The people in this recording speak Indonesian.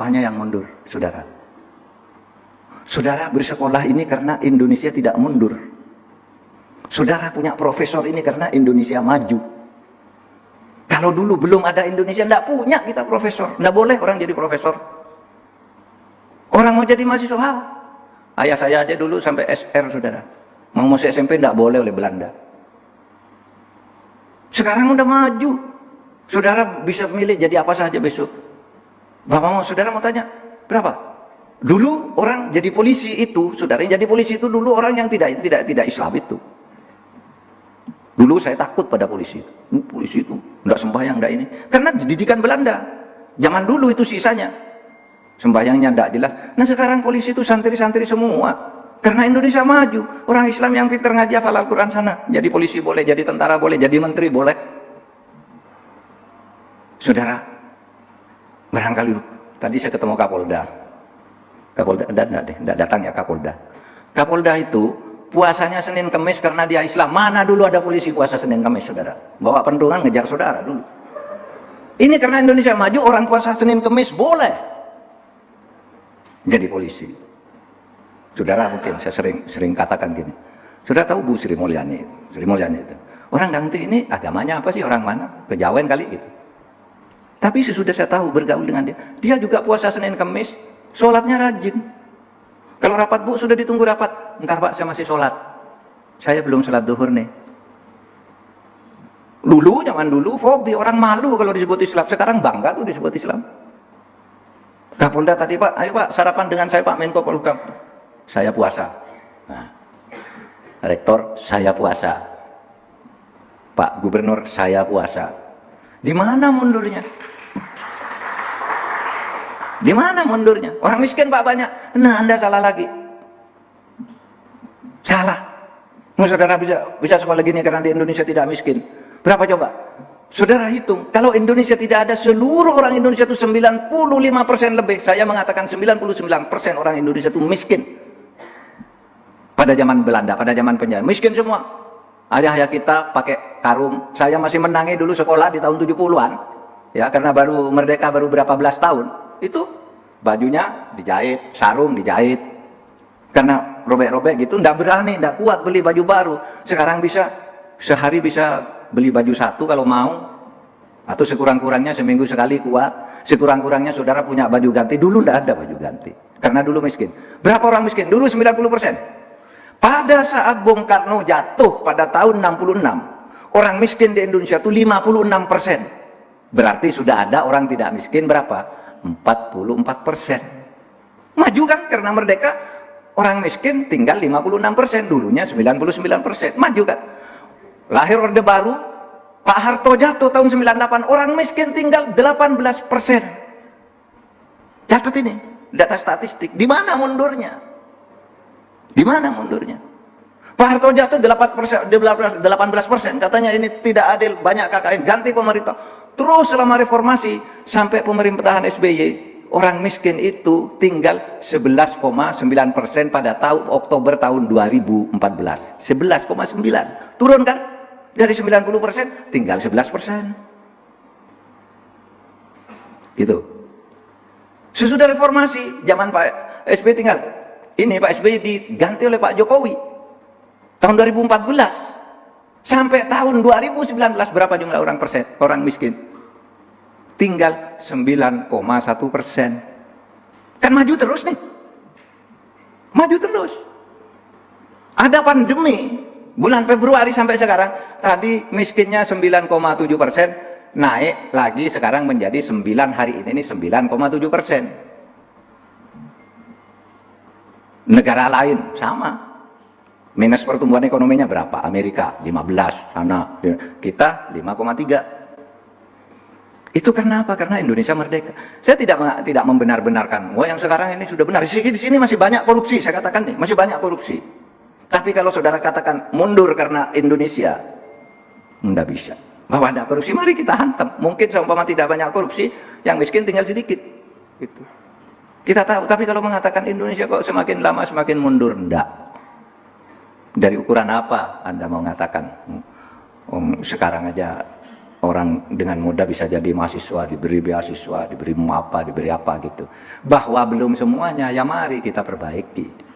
Apanya yang mundur, saudara? Saudara bersekolah ini karena Indonesia tidak mundur. Saudara punya profesor ini karena Indonesia maju. Kalau dulu belum ada Indonesia, tidak punya kita profesor. Tidak boleh orang jadi profesor. Orang mau jadi mahasiswa. Ayah saya aja dulu sampai SR, saudara. Mau masuk SMP tidak boleh oleh Belanda. Sekarang udah maju. Saudara bisa milih jadi apa saja besok. Saudara mau tanya, berapa? Dulu orang jadi polisi itu, saudara, yang jadi polisi itu dulu orang yang tidak Islam itu. Dulu saya takut pada polisi itu. Polisi itu enggak sembahyang, enggak ini. Karena dididikan Belanda. Zaman dulu itu sisanya. Sembahyangnya enggak jelas. Nah sekarang polisi itu santri-santri semua. Karena Indonesia maju. Orang Islam yang pintar ngaji hafal Al-Quran sana. Jadi polisi boleh, jadi tentara boleh, jadi menteri boleh. Saudara, barangkali tadi saya ketemu Kapolda. Kapolda enggak datang ya Kapolda. Kapolda itu puasanya Senin Kemis karena dia Islam. Mana dulu ada polisi puasa Senin Kemis, saudara? Bawa pentungan ngejar saudara dulu. Ini karena Indonesia maju, orang puasa Senin Kemis boleh jadi polisi. Saudara, mungkin saya sering katakan gini. Saudara tahu Bu Sri Mulyani? Sri Mulyani itu orang ganti ini agamanya apa sih, orang mana? Kejawen kali gitu. Tapi sesudah saya tahu bergaul dengan dia juga puasa Senin Kemis, sholatnya rajin. Kalau rapat Bu, sudah ditunggu rapat. Entar Pak, saya masih sholat. Saya belum sholat duhur nih. Dulu, zaman dulu, fobi. Orang malu kalau disebut Islam. Sekarang bangga tuh disebut Islam. Kapolda tadi, Pak, ayo Pak, sarapan dengan saya Pak Menko Polhukam. Saya puasa. Nah, Rektor, saya puasa. Pak Gubernur, saya puasa. Di mana mundurnya? Di mana mundurnya? Orang miskin Pak banyak. Nah, Anda salah lagi. Salah. Saudara bisa sekolah gini karena di Indonesia tidak miskin. Berapa coba? Saudara hitung. Kalau Indonesia tidak ada, seluruh orang Indonesia itu 95% lebih. Saya mengatakan 99% orang Indonesia itu miskin. Pada zaman Belanda, pada zaman penjara. Miskin semua. Ayah kita pakai karung. Saya masih menangi dulu sekolah di tahun 70-an. Ya, karena baru merdeka baru berapa belas tahun. Itu bajunya dijahit, sarung dijahit. Karena robek-robek gitu, nggak berani, nggak kuat beli baju baru. Sekarang bisa, sehari bisa beli baju satu kalau mau. Atau sekurang-kurangnya seminggu sekali kuat. Sekurang-kurangnya saudara punya baju ganti. Dulu nggak ada baju ganti. Karena dulu miskin. Berapa orang miskin? Dulu 90%. Pada saat Bung Karno jatuh pada tahun 66, orang miskin di Indonesia itu 56%. Berarti sudah ada orang tidak miskin berapa? 44%. Maju kan karena merdeka, orang miskin tinggal 56%, dulunya 99%. Maju kan? Lahir Orde Baru, Pak Harto jatuh tahun 98, orang miskin tinggal 18%. Catat ini, data statistik. Di mana mundurnya? Di mana mundurnya? Pak Harto jatuh 18%, katanya ini tidak adil, banyak KKN, ganti pemerintah. Terus selama reformasi sampai pemerintahan SBY, orang miskin itu tinggal 11,9% pada Oktober tahun 2014. 11,9. Turun kan? Dari 90% tinggal 11%. Gitu. Sesudah reformasi, zaman Pak SBY tinggal. Ini Pak SBY diganti oleh Pak Jokowi. Tahun 2014. Sampai tahun 2019 berapa jumlah orang miskin? Tinggal 9,1%. Kan maju terus nih. Maju terus. Ada pandemi. Bulan Februari sampai sekarang. Tadi miskinnya 9,7%. Naik lagi sekarang menjadi 9 hari ini 9,7%. Negara lain sama. Minus pertumbuhan ekonominya berapa? Amerika 15, sana. Kita 5,3. Itu karena apa? Karena Indonesia merdeka. Saya tidak membenar-benarkan. Wah, yang sekarang ini sudah benar. Di sini masih banyak korupsi, saya katakan nih, masih banyak korupsi. Tapi kalau saudara katakan mundur karena Indonesia, enggak bisa. Bahwa ada korupsi, mari kita hantam. Mungkin seumpama tidak banyak korupsi, yang miskin tinggal sedikit. Gitu. Kita tahu. Tapi kalau mengatakan Indonesia kok semakin lama semakin mundur, enggak. Dari ukuran apa Anda mau mengatakan? Sekarang aja orang dengan mudah bisa jadi mahasiswa, diberi beasiswa, diberi apa gitu. Bahwa belum semuanya, ya mari kita perbaiki.